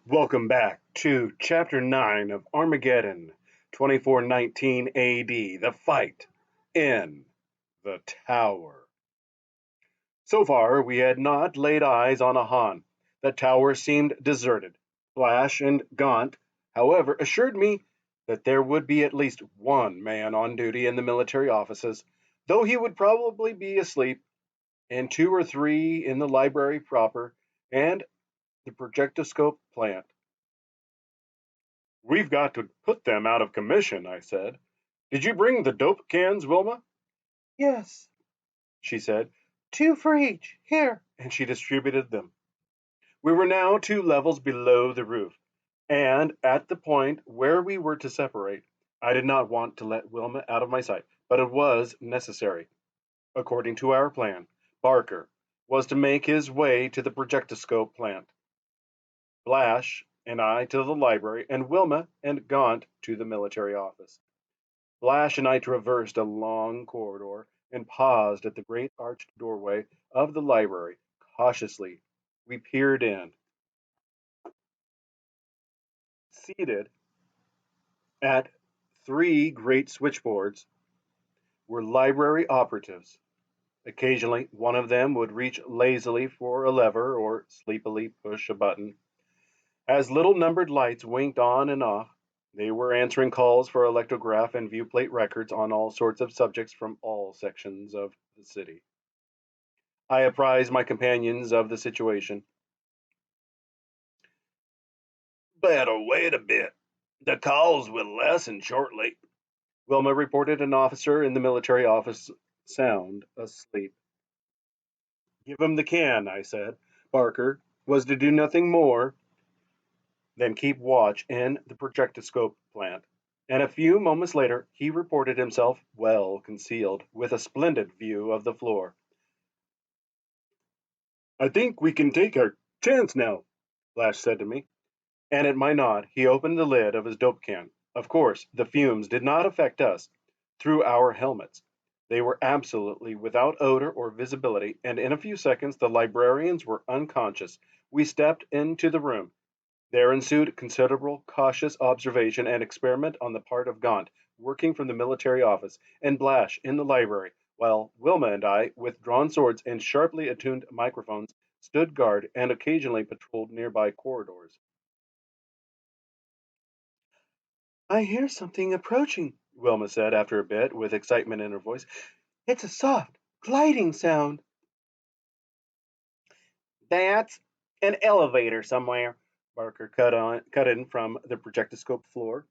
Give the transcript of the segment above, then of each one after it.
Welcome back to Chapter 9 of Armageddon, 2419 AD, the fight in the tower. So far, we had not laid eyes on a Han. The tower seemed deserted. Flash and Gaunt, however, assured me that there would be at least one man on duty in the military offices, though he would probably be asleep, and two or three in the library proper and the projectoscope plant. "We've got to put them out of commission," I said. "Did you bring the dope cans, Wilma?" "Yes," she said. "Two for each. Here." And she distributed them. We were now 2 levels below the roof, and at the point where we were to separate. I did not want to let Wilma out of my sight, but it was necessary. According to our plan, Barker was to make his way to the projectoscope plant, Flash and I to the library, and Wilma and Gaunt to the military office. Flash and I traversed a long corridor and paused at the great arched doorway of the library. Cautiously, we peered in. Seated at three great switchboards were library operatives. Occasionally, one of them would reach lazily for a lever or sleepily push a button. As little numbered lights winked on and off, they were answering calls for electrograph and viewplate records on all sorts of subjects from all sections of the city. I apprised my companions of the situation. "Better wait a bit. The calls will lessen shortly," Wilma reported, an officer in the military office sound asleep. "Give him the can," I said. Barker was to do nothing more than keep watch in the projectoscope plant, and a few moments later he reported himself well concealed, with a splendid view of the floor. "I think we can take our chance now," Flash said to me, and at my nod he opened the lid of his dope can. Of course, the fumes did not affect us through our helmets. They were absolutely without odor or visibility, and in a few seconds the librarians were unconscious. We stepped into the room. There ensued considerable cautious observation and experiment on the part of Gaunt, working from the military office, and Blash in the library, while Wilma and I, with drawn swords and sharply attuned microphones, stood guard and occasionally patrolled nearby corridors. "I hear something approaching," Wilma said after a bit, with excitement in her voice. "It's a soft, gliding sound." "That's an elevator somewhere," Barker cut in from the projectoscope floor.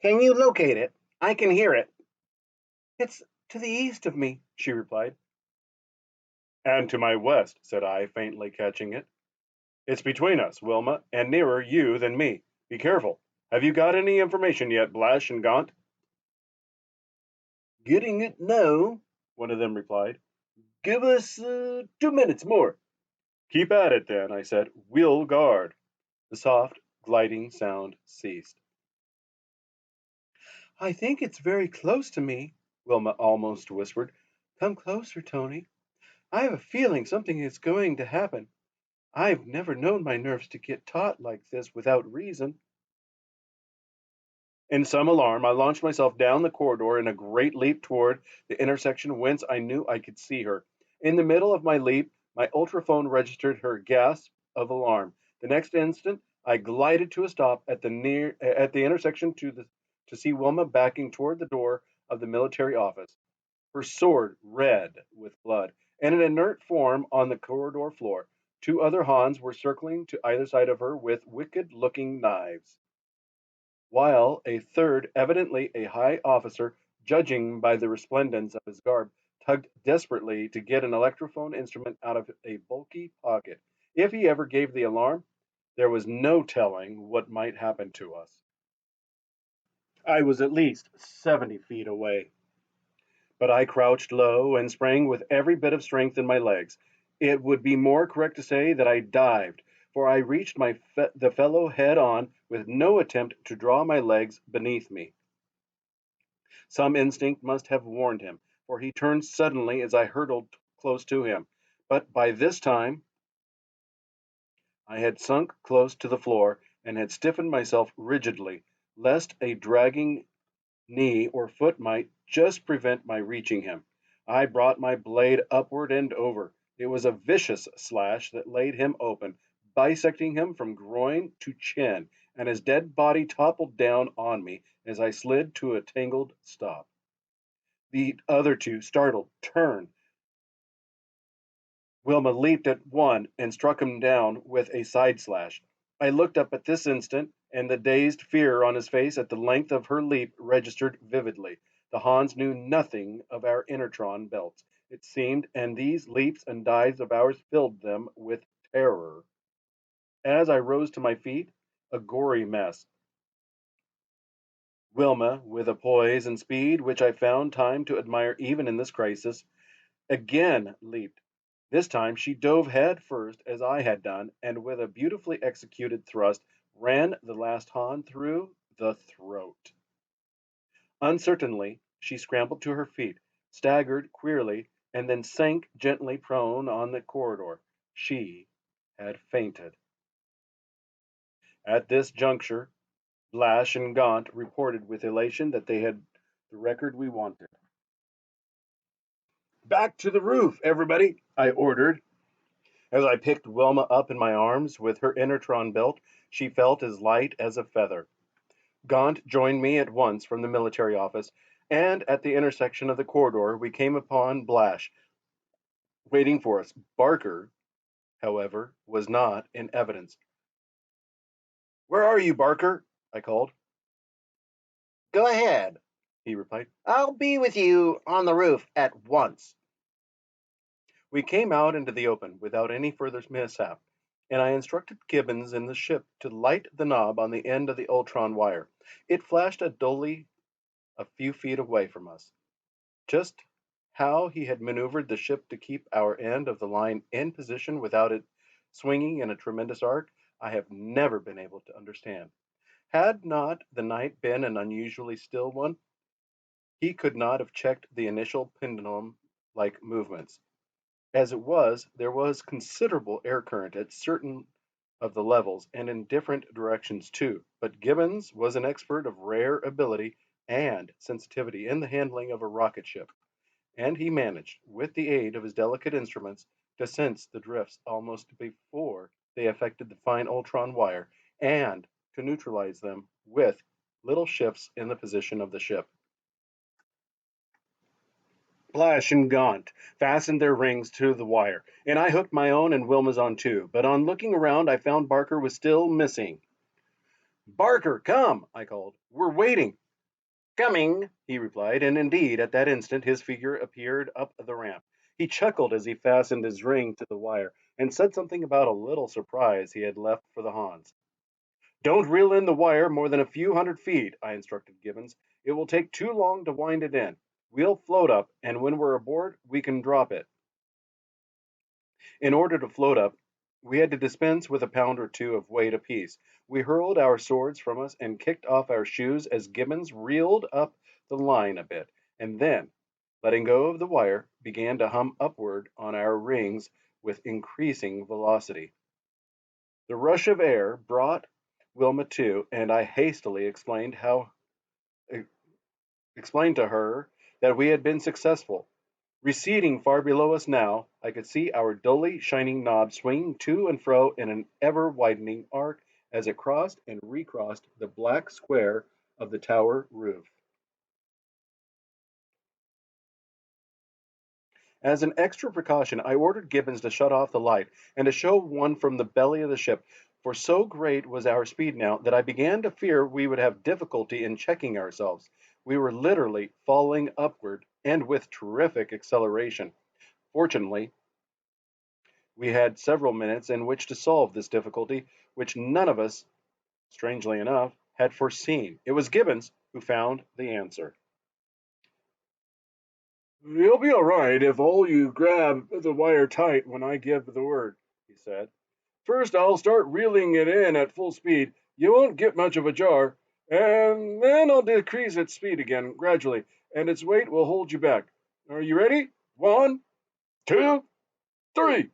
"Can you locate it? I can hear it." "It's to the east of me," she replied. "And to my west," said I, faintly catching it. "It's between us, Wilma, and nearer you than me. Be careful. Have you got any information yet, Blash and Gaunt?" "Getting it now," one of them replied. "Give us 2 minutes more." "Keep at it, then," I said. "We'll guard." The soft, gliding sound ceased. "I think it's very close to me," Wilma almost whispered. "Come closer, Tony. I have a feeling something is going to happen. I've never known my nerves to get taut like this without reason." In some alarm, I launched myself down the corridor in a great leap toward the intersection whence I knew I could see her. In the middle of my leap, my ultraphone registered her gasp of alarm. The next instant, I glided to a stop at the intersection to see Wilma backing toward the door of the military office, her sword red with blood, and an inert form on the corridor floor. Two other Hans were circling to either side of her with wicked-looking knives, while a third, evidently a high officer, judging by the resplendence of his garb, tugged desperately to get an electrophone instrument out of a bulky pocket. If he ever gave the alarm, there was no telling what might happen to us. I was at least 70 feet away, but I crouched low and sprang with every bit of strength in my legs. It would be more correct to say that I dived, for I reached the fellow head on with no attempt to draw my legs beneath me. Some instinct must have warned him, for he turned suddenly as I hurtled close to him. But by this time I had sunk close to the floor and had stiffened myself rigidly, lest a dragging knee or foot might just prevent my reaching him. I brought my blade upward and over. It was a vicious slash that laid him open, bisecting him from groin to chin, and his dead body toppled down on me as I slid to a tangled stop. The other two, startled, turned. Wilma leaped at one and struck him down with a side slash. I looked up at this instant, and the dazed fear on his face at the length of her leap registered vividly. The Hans knew nothing of our inertron belts, it seemed, and these leaps and dives of ours filled them with terror. As I rose to my feet, a gory mess, Wilma, with a poise and speed which I found time to admire even in this crisis, again leaped. This time she dove head first as I had done, and with a beautifully executed thrust ran the last Han through the throat. Uncertainly she scrambled to her feet, staggered queerly, and then sank gently prone on the corridor. She had fainted. At this juncture, Blash and Gaunt reported with elation that they had the record we wanted. Back to the roof, everybody, I ordered. As I picked Wilma up in my arms with her inertron belt, she felt as light as a feather. Gaunt joined me at once from the military office, and at the intersection of the corridor we came upon Blash waiting for us. Barker, however, was not in evidence. Where are you, Barker? I called. Go ahead, he replied. I'll be with you on the roof at once. We came out into the open without any further mishap, and I instructed Gibbons in the ship to light the knob on the end of the Ultron wire. It flashed dully a few feet away from us. Just how he had maneuvered the ship to keep our end of the line in position without it swinging in a tremendous arc, I have never been able to understand. Had not the night been an unusually still one, he could not have checked the initial pendulum like movements. As it was, there was considerable air current at certain of the levels and in different directions too, but Gibbons was an expert of rare ability and sensitivity in the handling of a rocket ship, and he managed, with the aid of his delicate instruments, to sense the drifts almost before they affected the fine ultron wire and to neutralize them with little shifts in the position of the ship. Flash and Gaunt fastened their rings to the wire, and I hooked my own and Wilma's on too, but on looking around I found Barker was still missing. Barker, come, I called. We're waiting. Coming, he replied, and indeed, at that instant his figure appeared up the ramp. He chuckled as he fastened his ring to the wire, and said something about a little surprise he had left for the Hans. Don't reel in the wire more than a few hundred feet, I instructed Gibbons. It will take too long to wind it in. We'll float up, and when we're aboard, we can drop it. In order to float up, we had to dispense with a pound or two of weight apiece. We hurled our swords from us and kicked off our shoes as Gibbons reeled up the line a bit, and then, letting go of the wire, began to hum upward on our rings with increasing velocity. The rush of air brought Wilma to, and I hastily explained to her that we had been successful. Receding far below us now, I could see our dully shining knob swinging to and fro in an ever widening arc as it crossed and recrossed the black square of the tower roof. As an extra precaution, I ordered Gibbons to shut off the light and to show one from the belly of the ship, for so great was our speed now that I began to fear we would have difficulty in checking ourselves. We were literally falling upward and with terrific acceleration. Fortunately, we had several minutes in which to solve this difficulty, which none of us, strangely enough, had foreseen. It was Gibbons who found the answer. You'll be all right if all you grab the wire tight when I give the word, he said. First, I'll start reeling it in at full speed. You won't get much of a jar, and then I'll decrease its speed again gradually, and its weight will hold you back. Are you ready? 1, 2, 3.